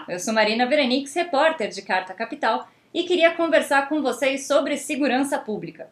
Olá, eu sou Marina Verenix, repórter de Carta Capital, e queria conversar com vocês sobre segurança pública.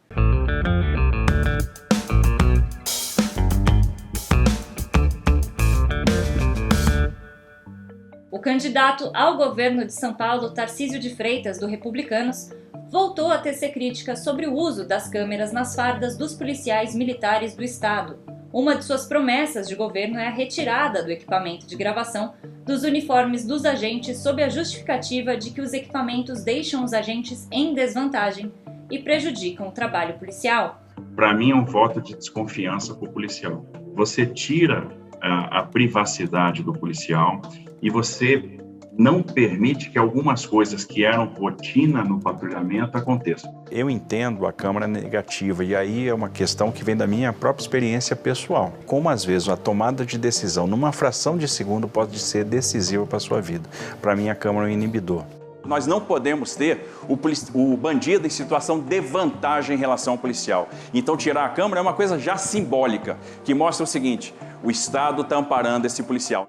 O candidato ao governo de São Paulo, Tarcísio de Freitas, do Republicanos, voltou a tecer críticas sobre o uso das câmeras nas fardas dos policiais militares do estado. Uma de suas promessas de governo é a retirada do equipamento de gravação dos uniformes dos agentes sob a justificativa de que os equipamentos deixam os agentes em desvantagem e prejudicam o trabalho policial. Para mim é um voto de desconfiança para o policial. Você tira a privacidade do policial e você não permite que algumas coisas que eram rotina no patrulhamento aconteçam. Eu entendo a câmara negativa e aí é uma questão que vem da minha própria experiência pessoal. Como às vezes a tomada de decisão numa fração de segundo pode ser decisiva para a sua vida. Para mim a câmara é um inibidor. Nós não podemos ter o bandido em situação de vantagem em relação ao policial. Então tirar a câmara é uma coisa já simbólica, que mostra o seguinte: o Estado está amparando esse policial.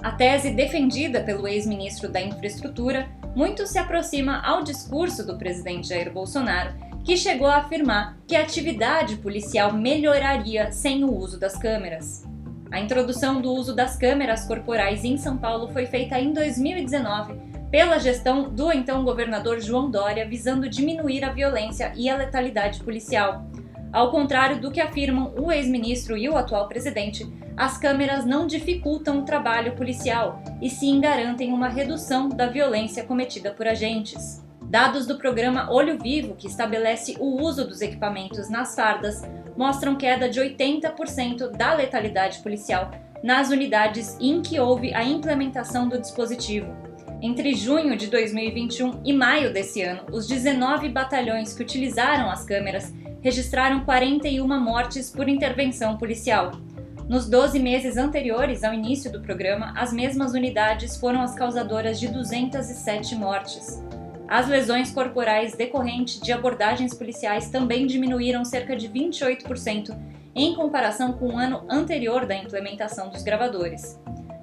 A tese defendida pelo ex-ministro da Infraestrutura muito se aproxima ao discurso do presidente Jair Bolsonaro, que chegou a afirmar que a atividade policial melhoraria sem o uso das câmeras. A introdução do uso das câmeras corporais em São Paulo foi feita em 2019 pela gestão do então governador João Dória, visando diminuir a violência e a letalidade policial. Ao contrário do que afirmam o ex-ministro e o atual presidente, as câmeras não dificultam o trabalho policial e sim garantem uma redução da violência cometida por agentes. Dados do programa Olho Vivo, que estabelece o uso dos equipamentos nas fardas, mostram queda de 80% da letalidade policial nas unidades em que houve a implementação do dispositivo. Entre junho de 2021 e maio desse ano, os 19 batalhões que utilizaram as câmeras registraram 41 mortes por intervenção policial. Nos 12 meses anteriores ao início do programa, as mesmas unidades foram as causadoras de 207 mortes. As lesões corporais decorrentes de abordagens policiais também diminuíram cerca de 28% em comparação com o ano anterior da implementação dos gravadores.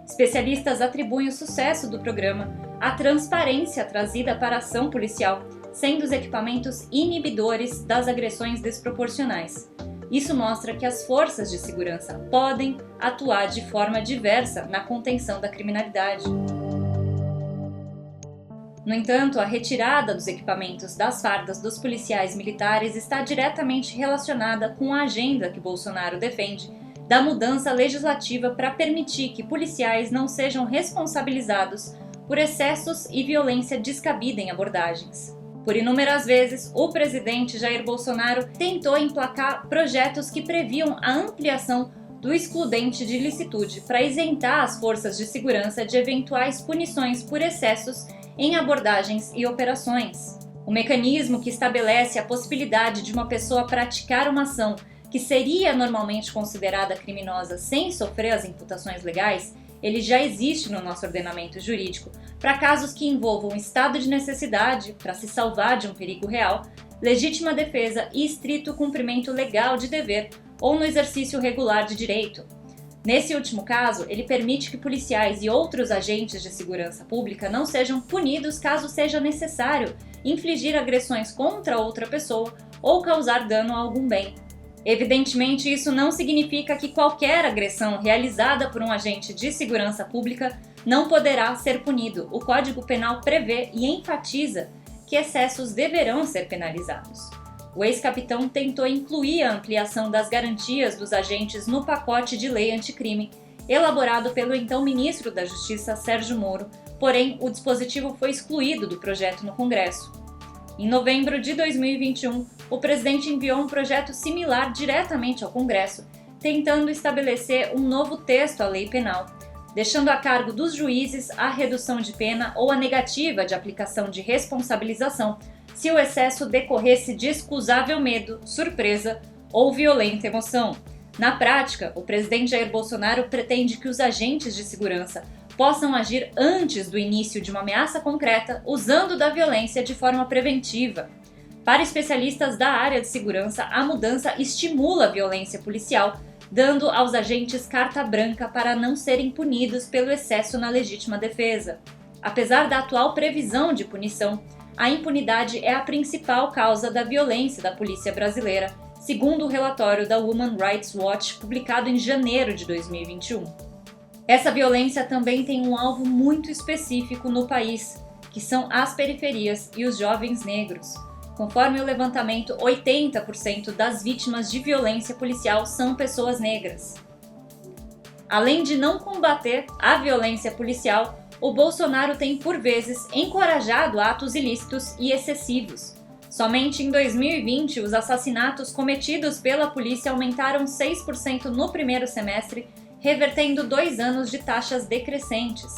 Especialistas atribuem o sucesso do programa à transparência trazida para a ação policial, sendo os equipamentos inibidores das agressões desproporcionais. Isso mostra que as forças de segurança podem atuar de forma diversa na contenção da criminalidade. No entanto, a retirada dos equipamentos das fardas dos policiais militares está diretamente relacionada com a agenda que Bolsonaro defende da mudança legislativa para permitir que policiais não sejam responsabilizados por excessos e violência descabida em abordagens. Por inúmeras vezes, o presidente Jair Bolsonaro tentou emplacar projetos que previam a ampliação do excludente de ilicitude para isentar as forças de segurança de eventuais punições por excessos em abordagens e operações. O mecanismo que estabelece a possibilidade de uma pessoa praticar uma ação que seria normalmente considerada criminosa sem sofrer as imputações legais, ele já existe no nosso ordenamento jurídico para casos que envolvam estado de necessidade para se salvar de um perigo real, legítima defesa e estrito cumprimento legal de dever ou no exercício regular de direito. Nesse último caso, ele permite que policiais e outros agentes de segurança pública não sejam punidos caso seja necessário infligir agressões contra outra pessoa ou causar dano a algum bem. Evidentemente, isso não significa que qualquer agressão realizada por um agente de segurança pública não poderá ser punido. O Código Penal prevê e enfatiza que excessos deverão ser penalizados. O ex-capitão tentou incluir a ampliação das garantias dos agentes no pacote de lei anticrime, elaborado pelo então ministro da Justiça, Sérgio Moro, porém o dispositivo foi excluído do projeto no Congresso. Em novembro de 2021, o presidente enviou um projeto similar diretamente ao Congresso, tentando estabelecer um novo texto à lei penal, deixando a cargo dos juízes a redução de pena ou a negativa de aplicação de responsabilização se o excesso decorresse de excusável medo, surpresa ou violenta emoção. Na prática, o presidente Jair Bolsonaro pretende que os agentes de segurança possam agir antes do início de uma ameaça concreta, usando da violência de forma preventiva. Para especialistas da área de segurança, a mudança estimula a violência policial, dando aos agentes carta branca para não serem punidos pelo excesso na legítima defesa. Apesar da atual previsão de punição, a impunidade é a principal causa da violência da polícia brasileira, segundo o relatório da Human Rights Watch publicado em janeiro de 2021. Essa violência também tem um alvo muito específico no país, que são as periferias e os jovens negros. Conforme o levantamento, 80% das vítimas de violência policial são pessoas negras. Além de não combater a violência policial, o Bolsonaro tem, por vezes, encorajado atos ilícitos e excessivos. Somente em 2020, os assassinatos cometidos pela polícia aumentaram 6% no primeiro semestre, revertendo 2 anos de taxas decrescentes.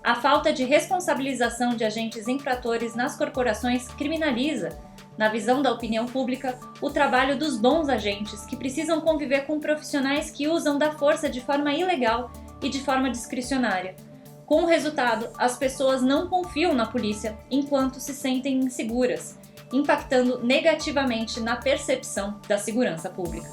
A falta de responsabilização de agentes infratores nas corporações criminaliza, na visão da opinião pública, o trabalho dos bons agentes que precisam conviver com profissionais que usam da força de forma ilegal e de forma discricionária. Com o resultado, as pessoas não confiam na polícia enquanto se sentem inseguras, impactando negativamente na percepção da segurança pública.